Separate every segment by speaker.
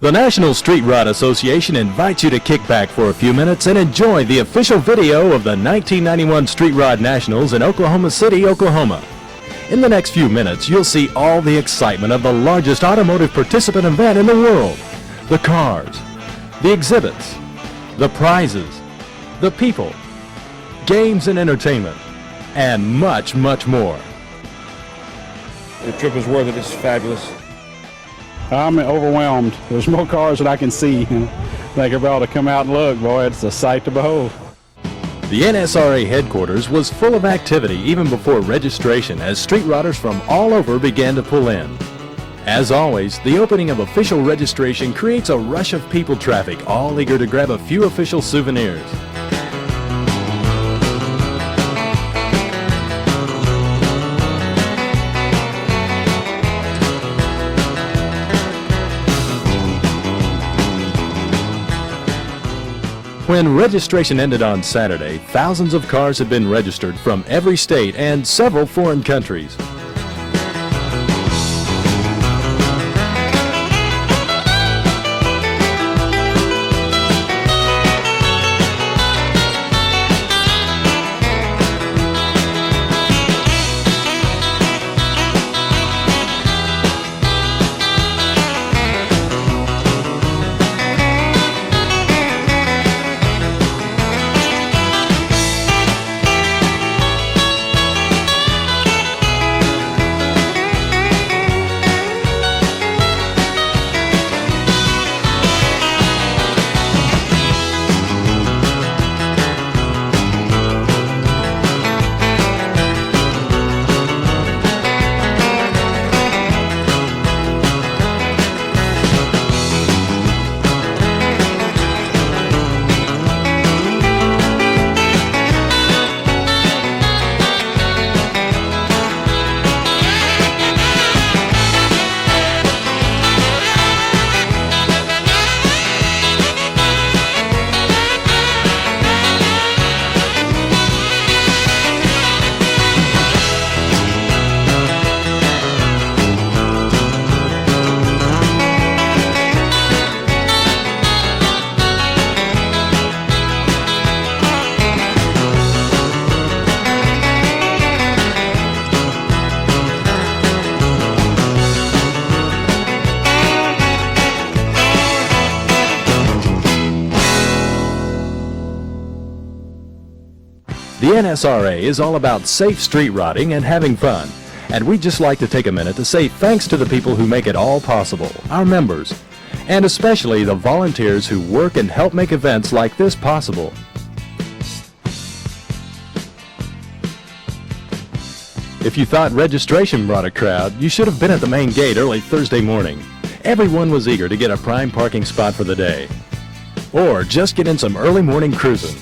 Speaker 1: The National Street Rod Association invites you to kick back for a few minutes and enjoy the official video of the 1991 Street Rod Nationals in Oklahoma City, Oklahoma. In the next few minutes, you'll see all the excitement of the largest automotive participant event in the world. The cars, the exhibits, the prizes, the people, games and entertainment, and much, much more.
Speaker 2: The trip was worth it. It's fabulous.
Speaker 3: I'm overwhelmed. There's more cars than I can see. Like everybody ought to come out and look, boy, it's a sight to behold.
Speaker 1: The NSRA headquarters was full of activity even before registration as street rodders from all over began to pull in. As always, the opening of official registration creates a rush of people traffic, all eager to grab a few official souvenirs. When registration ended on Saturday, thousands of cars had been registered from every state and several foreign countries. The NSRA is all about safe street rodding and having fun, and we'd just like to take a minute to say thanks to the people who make it all possible, our members, and especially the volunteers who work and help make events like this possible. If you thought registration brought a crowd, you should have been at the main gate early Thursday morning. Everyone was eager to get a prime parking spot for the day, or just get in some early morning cruising.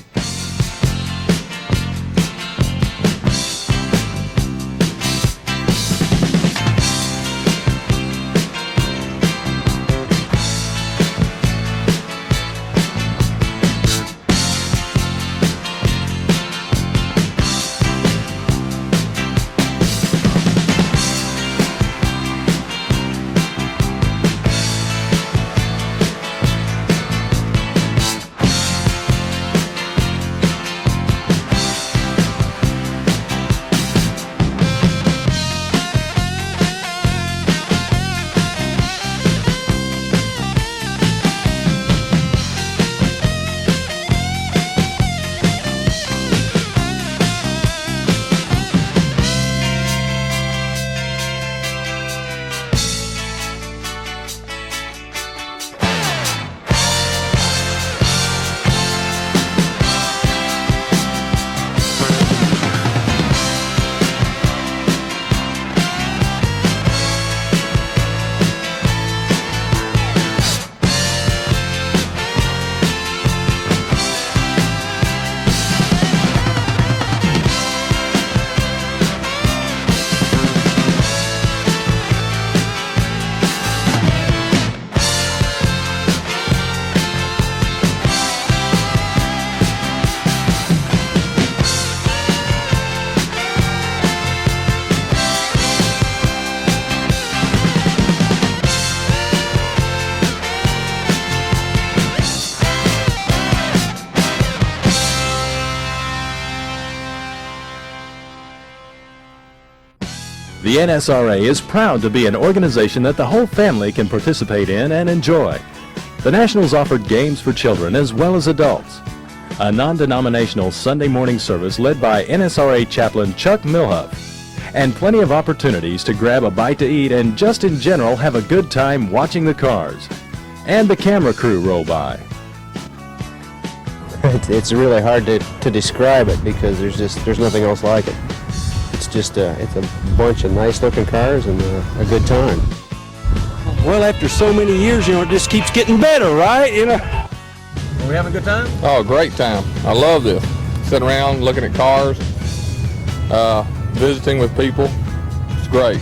Speaker 1: The NSRA is proud to be an organization that the whole family can participate in and enjoy. The Nationals offered games for children as well as adults. A non-denominational Sunday morning service led by NSRA chaplain Chuck Milhuff, and plenty of opportunities to grab a bite to eat and just in general have a good time watching the cars. And the camera crew roll by.
Speaker 4: It's really hard to describe it because there's nothing else like it. It's a bunch of nice looking cars and a good time.
Speaker 5: Well, after so many years, it just keeps getting better, right?
Speaker 6: Are we having a good time?
Speaker 2: Oh, great time. I love this. Sitting around looking at cars, visiting with people. It's great.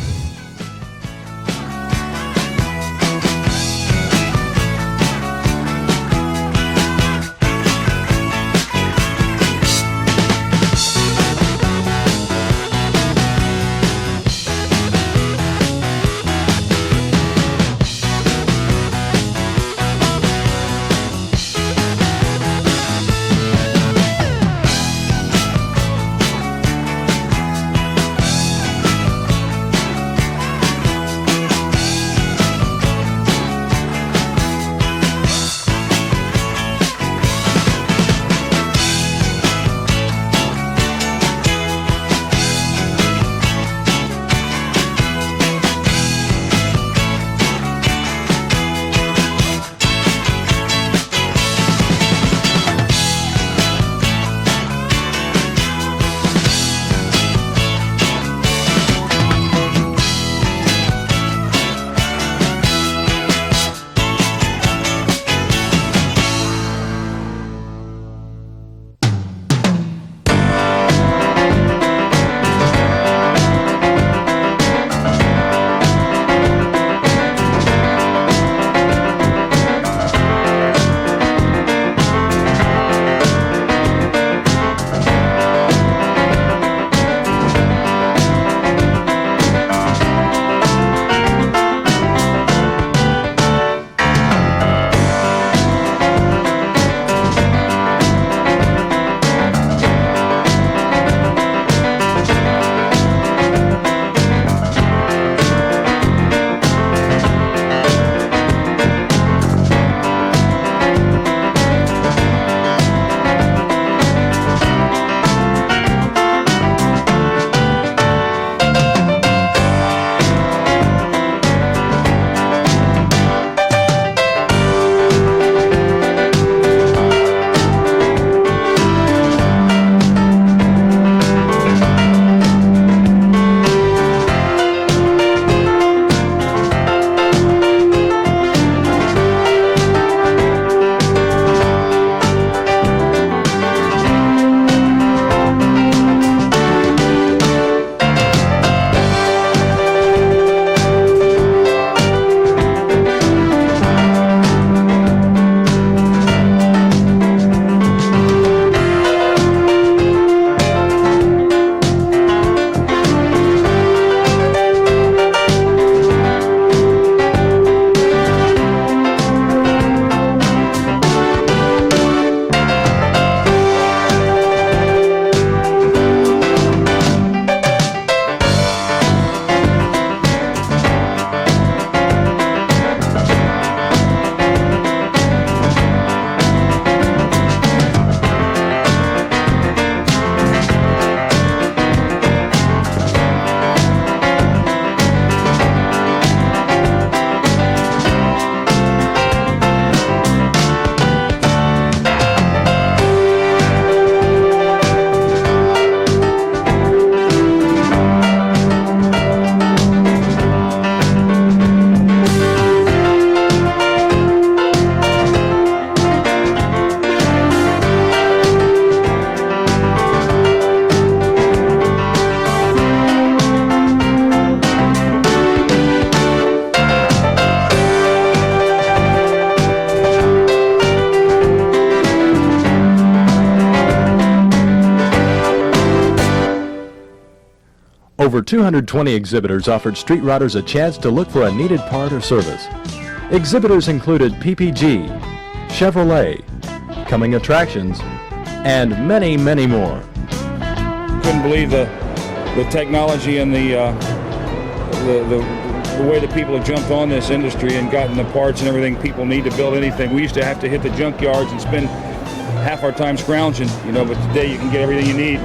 Speaker 1: Over 220 exhibitors offered street riders a chance to look for a needed part or service. Exhibitors included PPG, Chevrolet, Coming Attractions, and many, many more.
Speaker 2: Couldn't believe the technology and the way that people have jumped on this industry and gotten the parts and everything people need to build anything. We used to have to hit the junkyards and spend half our time scrounging, you know, but today you can get everything you need.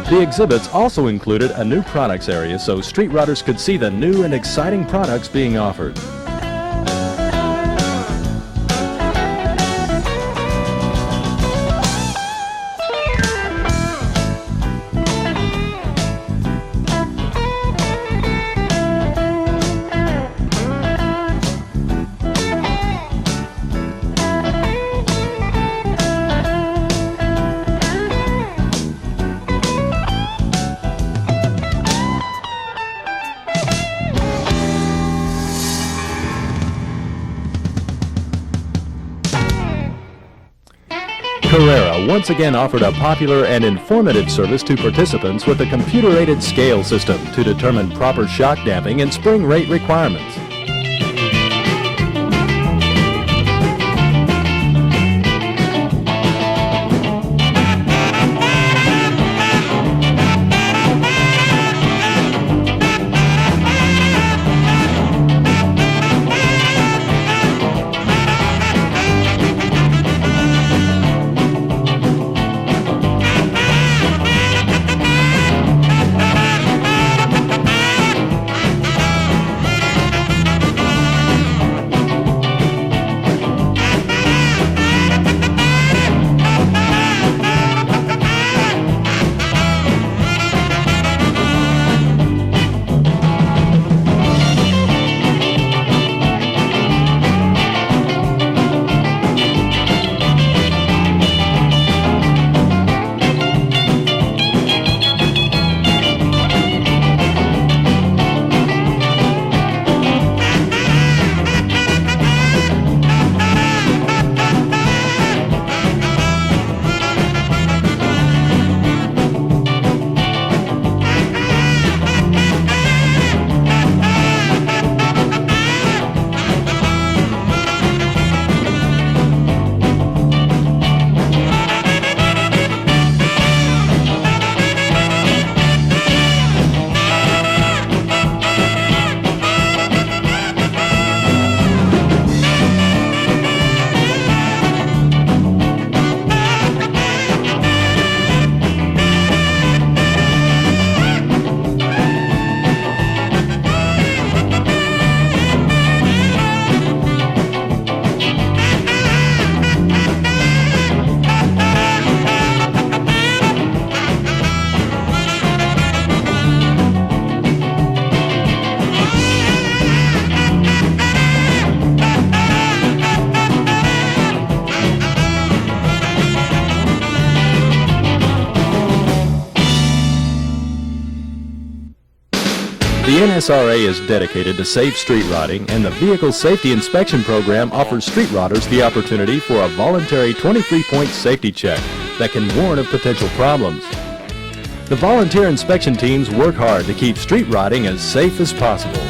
Speaker 1: The exhibits also included a new products area so street riders could see the new and exciting products being offered. Carrera once again offered a popular and informative service to participants with a computer-aided scale system to determine proper shock damping and spring rate requirements. The NSRA is dedicated to safe street riding, and the Vehicle Safety Inspection Program offers street riders the opportunity for a voluntary 23-point safety check that can warn of potential problems. The volunteer inspection teams work hard to keep street riding as safe as possible.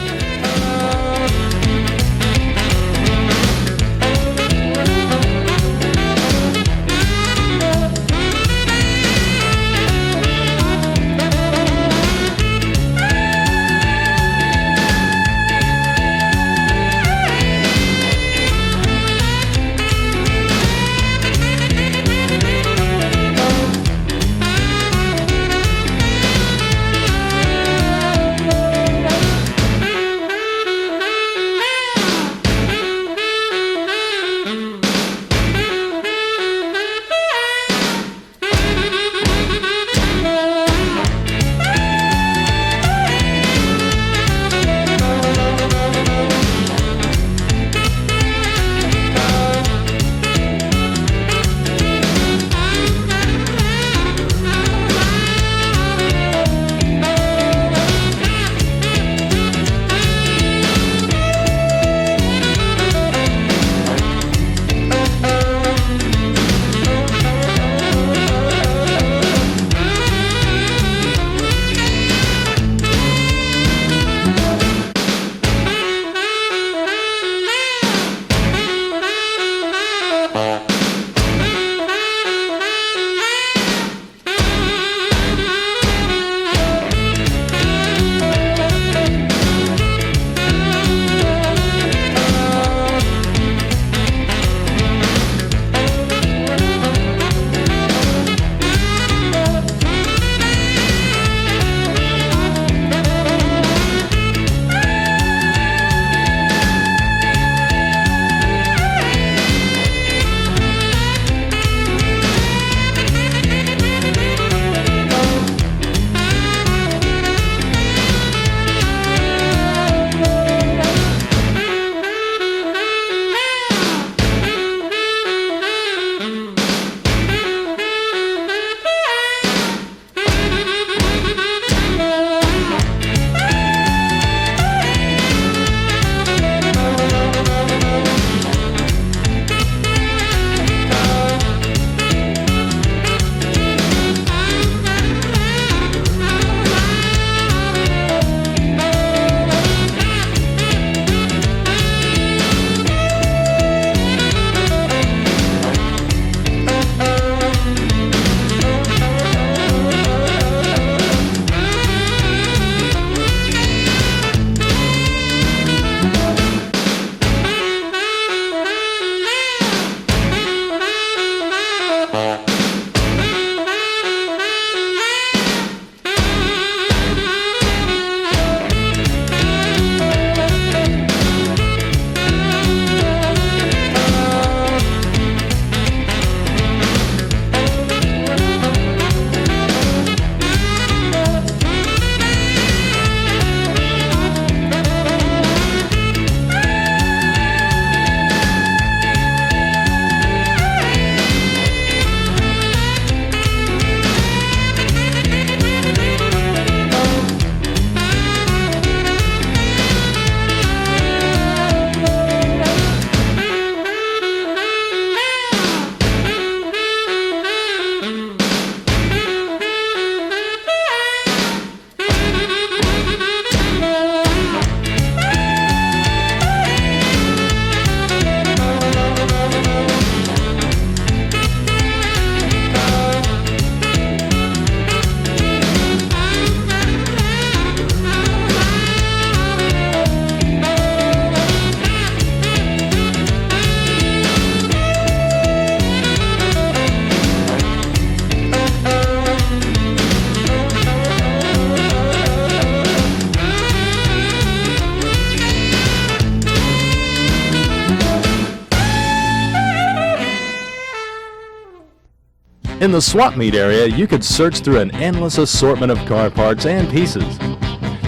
Speaker 1: In the swap meet area, you could search through an endless assortment of car parts and pieces.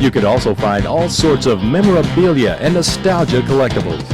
Speaker 1: You could also find all sorts of memorabilia and nostalgia collectibles.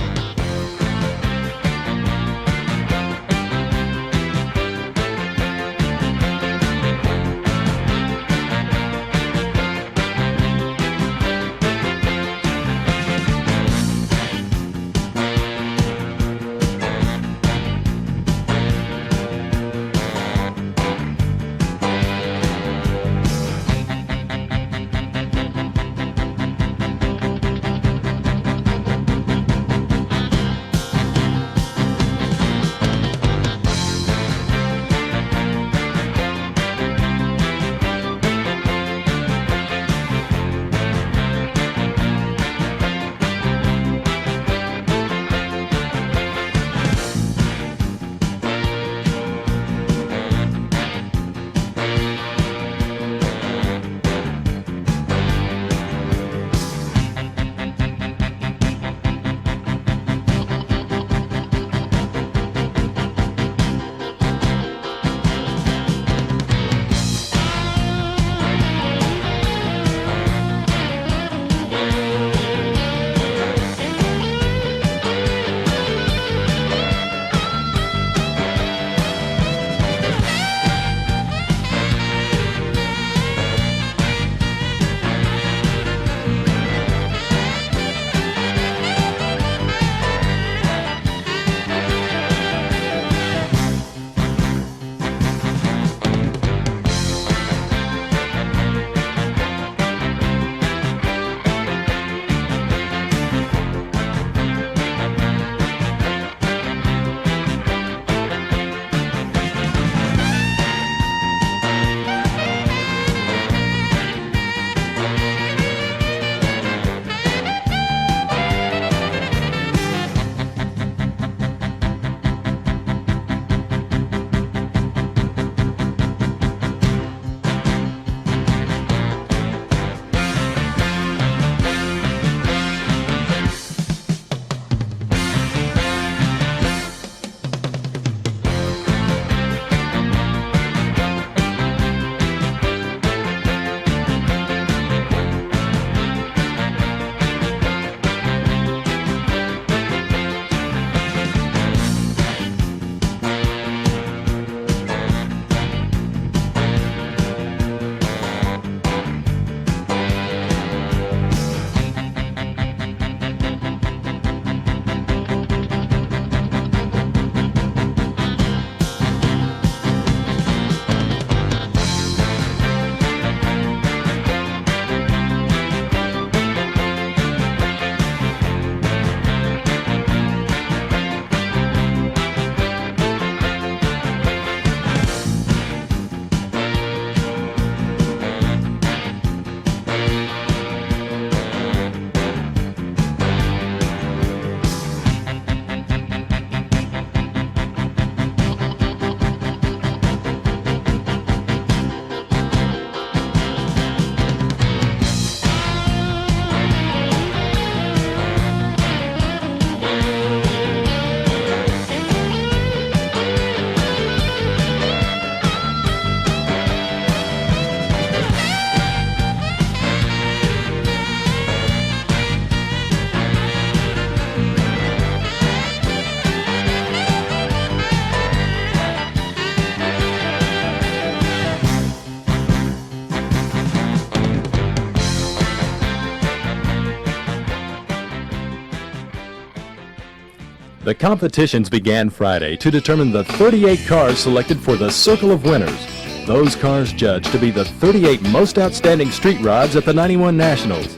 Speaker 1: The competitions began Friday to determine the 38 cars selected for the Circle of Winners. Those cars judged to be the 38 most outstanding street rods at the 91 Nationals.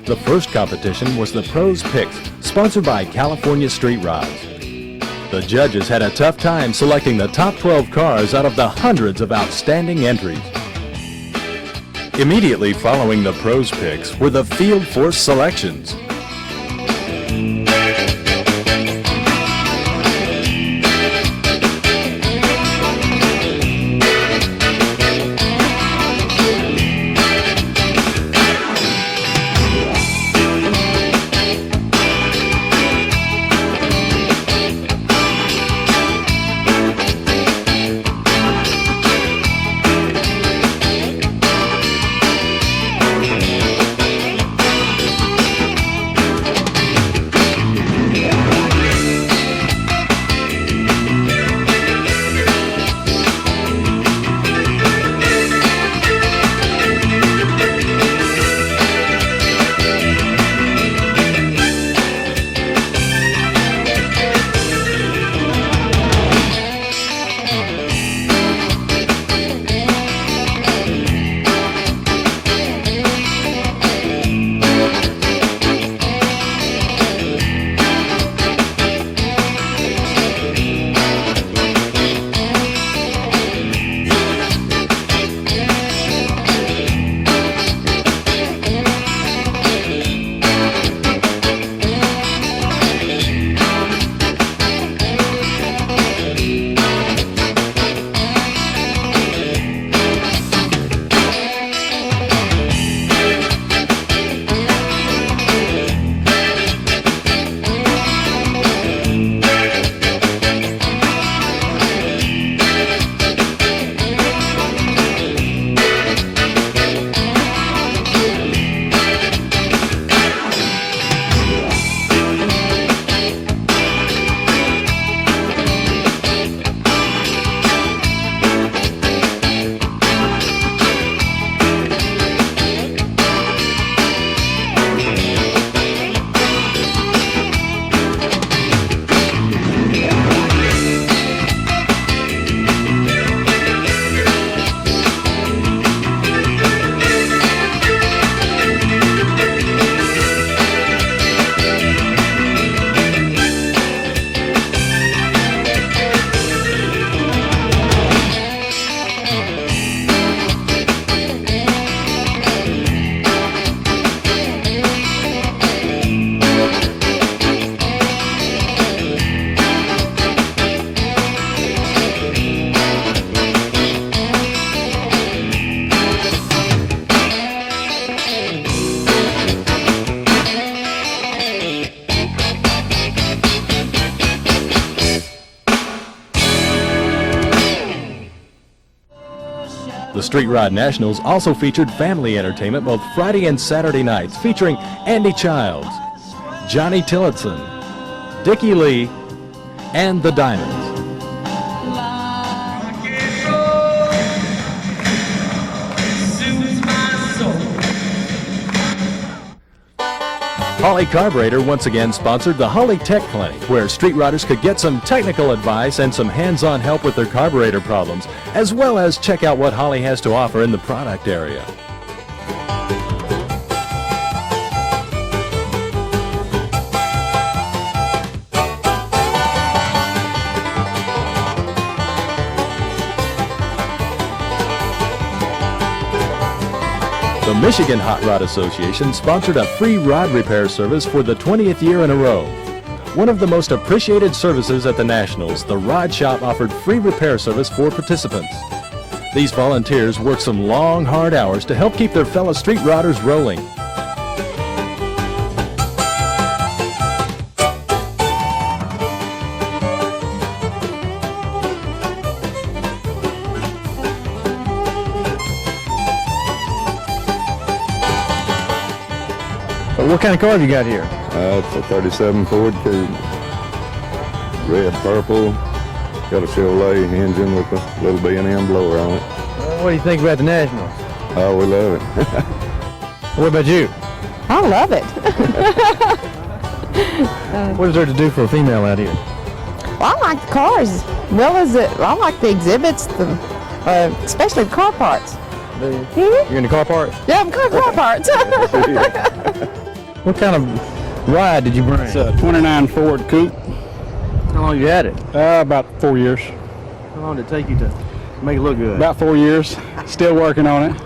Speaker 1: The first competition was the Pros Picks, sponsored by California Street Rods. The judges had a tough time selecting the top 12 cars out of the hundreds of outstanding entries. Immediately following the Pros Picks were the Field Force selections. The Street Rod Nationals also featured family entertainment both Friday and Saturday nights, featuring Andy Childs, Johnny Tillotson, Dickie Lee, and the Diamonds. Holley Carburetor once again sponsored the Holley Tech Clinic, where street riders could get some technical advice and some hands-on help with their carburetor problems, as well as check out what Holley has to offer in the product area. The Michigan Hot Rod Association sponsored a free rod repair service for the 20th year in a row. One of the most appreciated services at the Nationals, the Rod Shop offered free repair service for participants. These volunteers worked some long, hard hours to help keep their fellow street rodders rolling.
Speaker 6: What kind of car have you got here?
Speaker 7: It's a 37 Ford Coupe. Red, purple, got a Chevrolet engine with a little B&M blower on it.
Speaker 6: What do you think about the Nationals?
Speaker 7: Oh, we love it.
Speaker 6: What about you?
Speaker 8: I love it.
Speaker 6: What is there to do for a female out here?
Speaker 8: Well, I like the cars. Well, I like the exhibits, especially the car parts.
Speaker 6: You're into car parts?
Speaker 8: Yeah, I'm car parts.
Speaker 6: What kind of ride did you bring?
Speaker 3: It's a 29 Ford Coupe.
Speaker 6: How long you had it?
Speaker 3: About 4 years.
Speaker 6: How long did it take you to make it look good?
Speaker 3: About 4 years. Still working on it.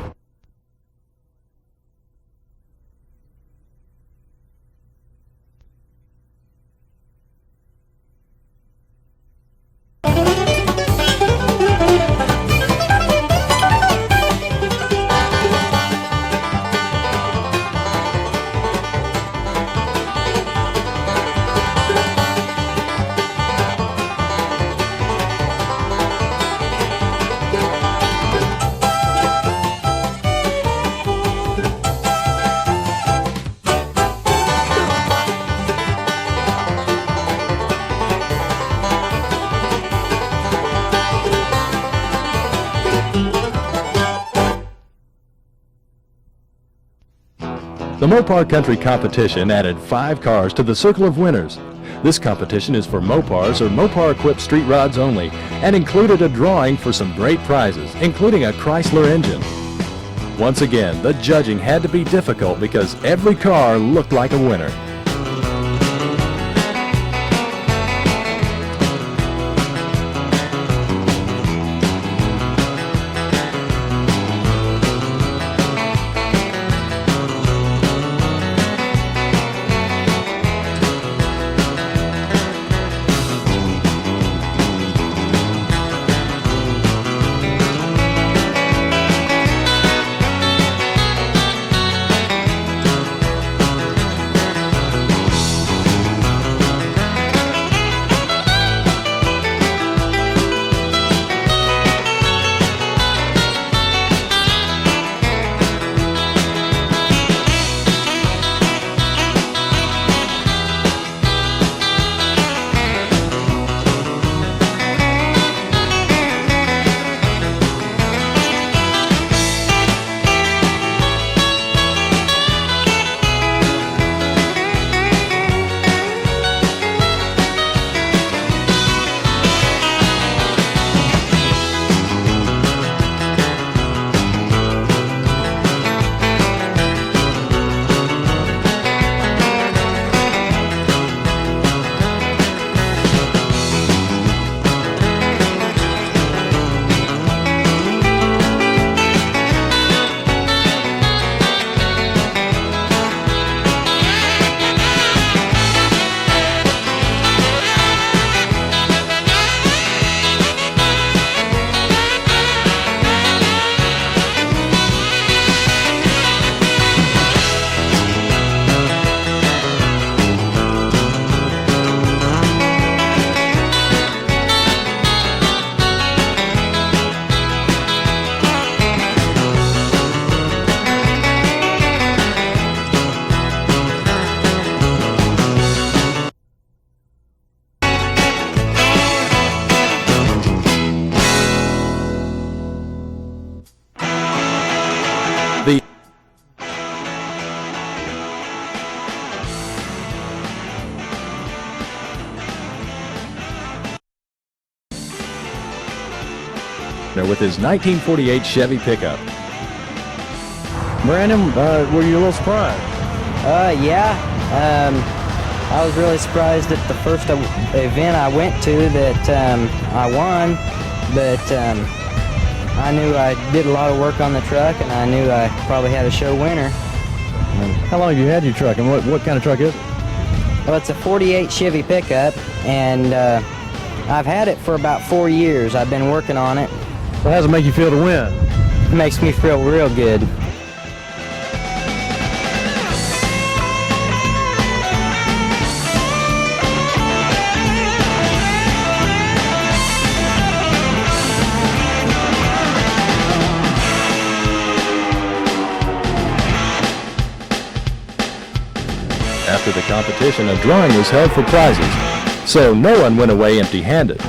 Speaker 1: The Mopar Country Competition added 5 cars to the Circle of Winners. This competition is for Mopars or Mopar-equipped street rods only and included a drawing for some great prizes, including a Chrysler engine. Once again, the judging had to be difficult because every car looked like a winner. partner with his 1948 Chevy pickup.
Speaker 6: Brandon, were you a little surprised?
Speaker 9: Yeah. I was really surprised at the first event I went to that I won, but I knew I did a lot of work on the truck, and I knew I probably had a show winner.
Speaker 6: How long have you had your truck, and what kind of truck is it?
Speaker 9: Well, it's a 48 Chevy pickup, and I've had it for about 4 years. I've been working on it.
Speaker 6: Well, how does it make you feel to win?
Speaker 9: It makes me feel real good.
Speaker 1: After the competition, a drawing was held for prizes, so no one went away empty-handed.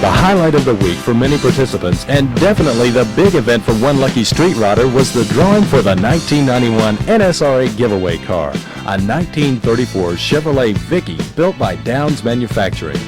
Speaker 1: The highlight of the week for many participants, and definitely the big event for one lucky street rodder, was the drawing for the 1991 NSRA giveaway car, a 1934 Chevrolet Vicky built by Downs Manufacturing.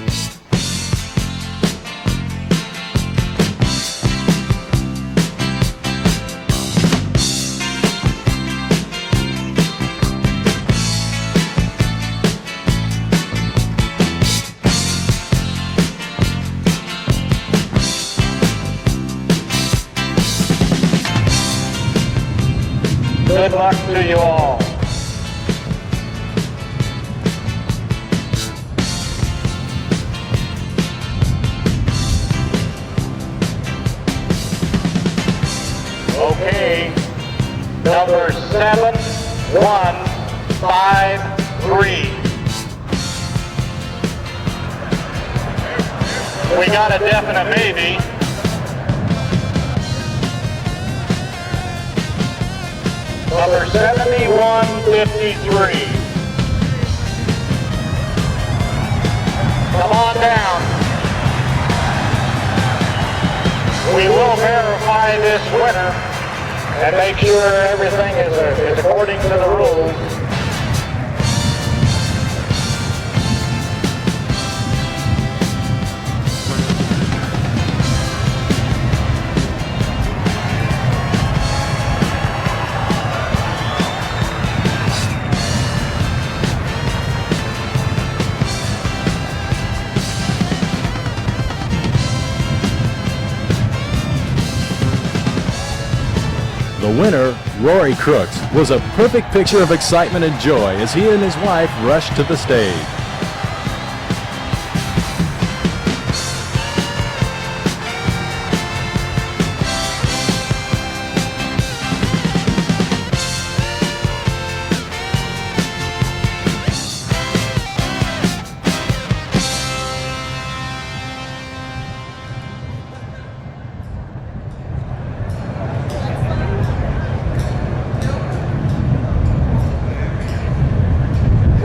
Speaker 10: Good luck to you all. Okay, number 7153. We got a definite maybe. Number 7153. Come on down. We will verify this winner and make sure everything is according to the rules.
Speaker 1: The winner, Rory Crooks, was a perfect picture of excitement and joy as he and his wife rushed to the stage.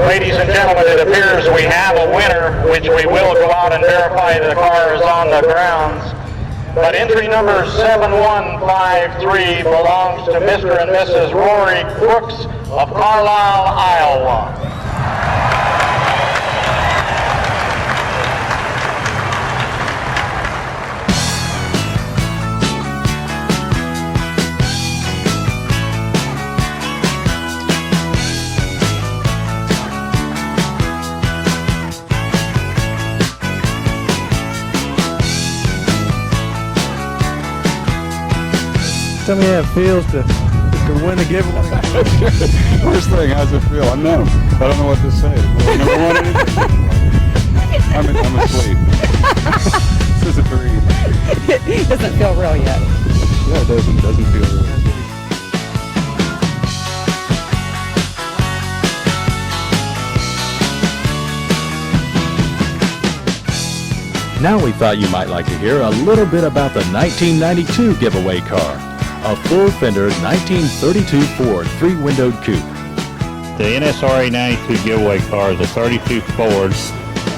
Speaker 10: Ladies and gentlemen, it appears we have a winner, which we will go out and verify the car is on the grounds. But entry number 7153 belongs to Mr. and Mrs. Rory Crooks of Carlisle, Iowa.
Speaker 6: Tell me how it feels to win the giveaway.
Speaker 3: First thing, how's it feel? I know. I don't know what to say. I never won anything. I'm asleep. This is a breathe.
Speaker 8: It doesn't feel real yet.
Speaker 3: Yeah, it doesn't feel real.
Speaker 1: Now we thought you might like to hear a little bit about the 1992 giveaway car, a full-fender 1932 Ford 3-windowed coupe.
Speaker 11: The NSRA 92 giveaway car is a 32 Ford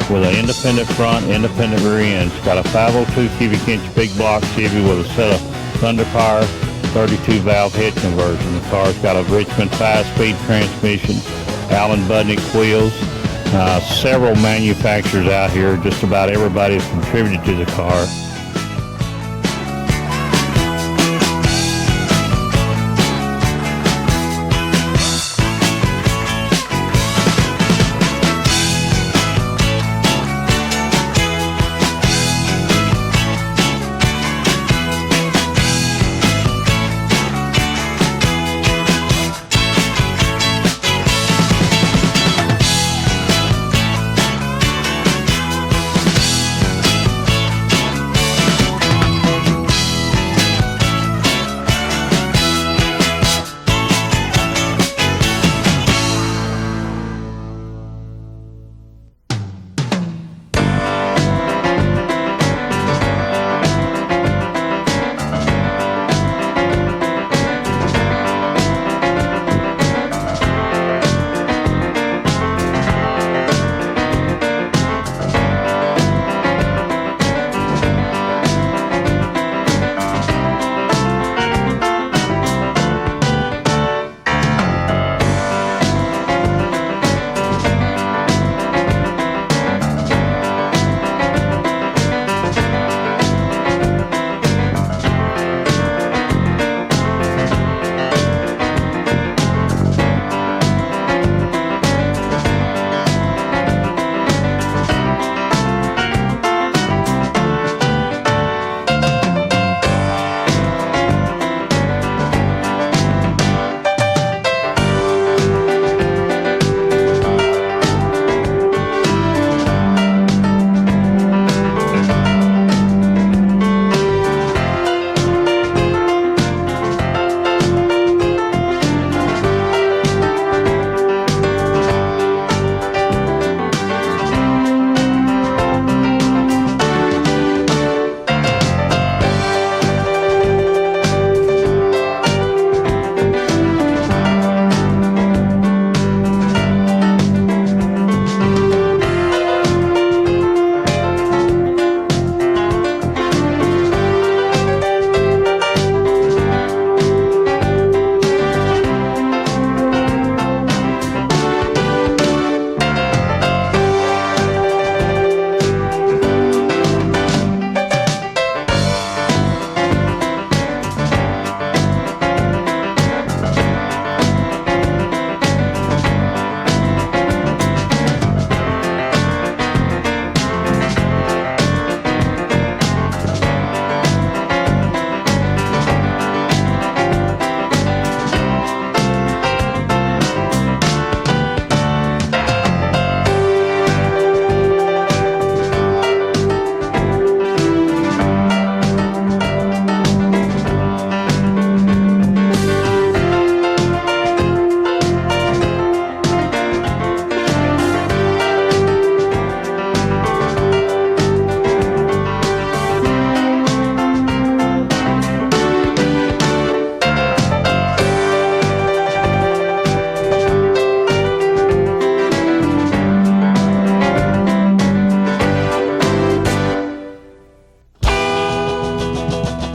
Speaker 11: with an independent front, independent rear end. It's got a 502 cubic inch big block Chevy with a set of Thunderfire 32 valve head conversion. The car's got a Richmond 5-speed transmission, Allen Budnick wheels. Several manufacturers out here, just about everybody has contributed to the car.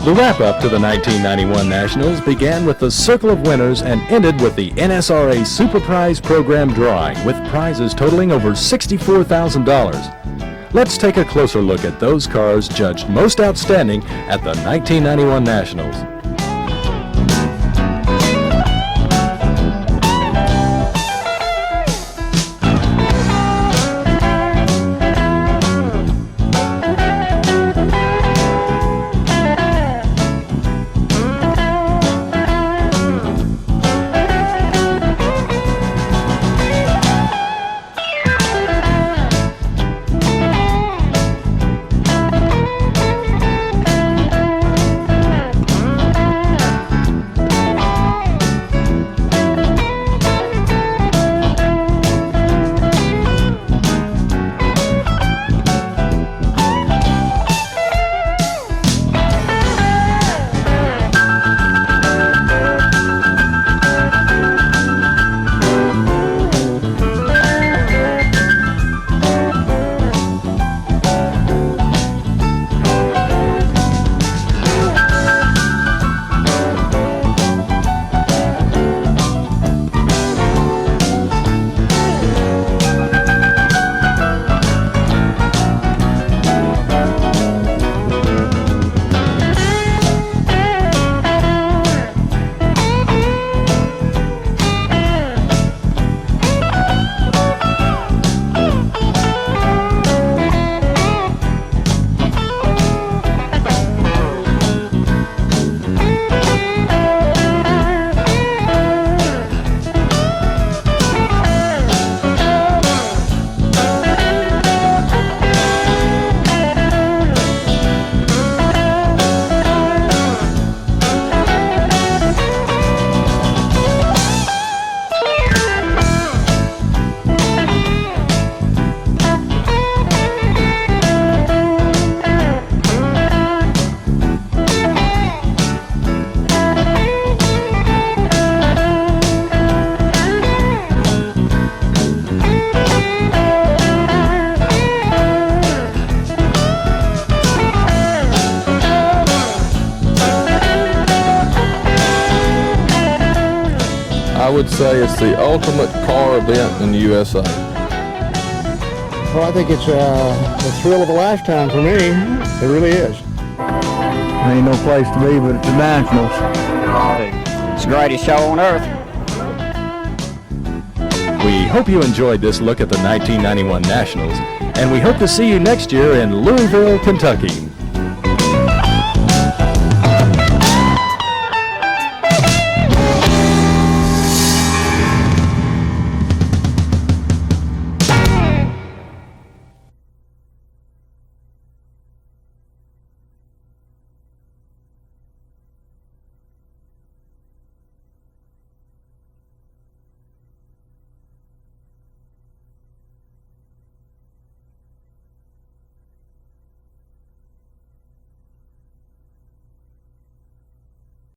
Speaker 1: The wrap-up to the 1991 Nationals began with the Circle of Winners and ended with the NSRA Super Prize Program drawing, with prizes totaling over $64,000. Let's take a closer look at those cars judged most outstanding at the 1991 Nationals.
Speaker 7: would say it's the ultimate car event in the USA.
Speaker 4: Well, I think it's the thrill of a lifetime for me. It really is.
Speaker 6: Ain't no place to be but at the Nationals.
Speaker 9: It's the greatest show on earth.
Speaker 1: We hope you enjoyed this look at the 1991 Nationals, and we hope to see you next year in Louisville, Kentucky.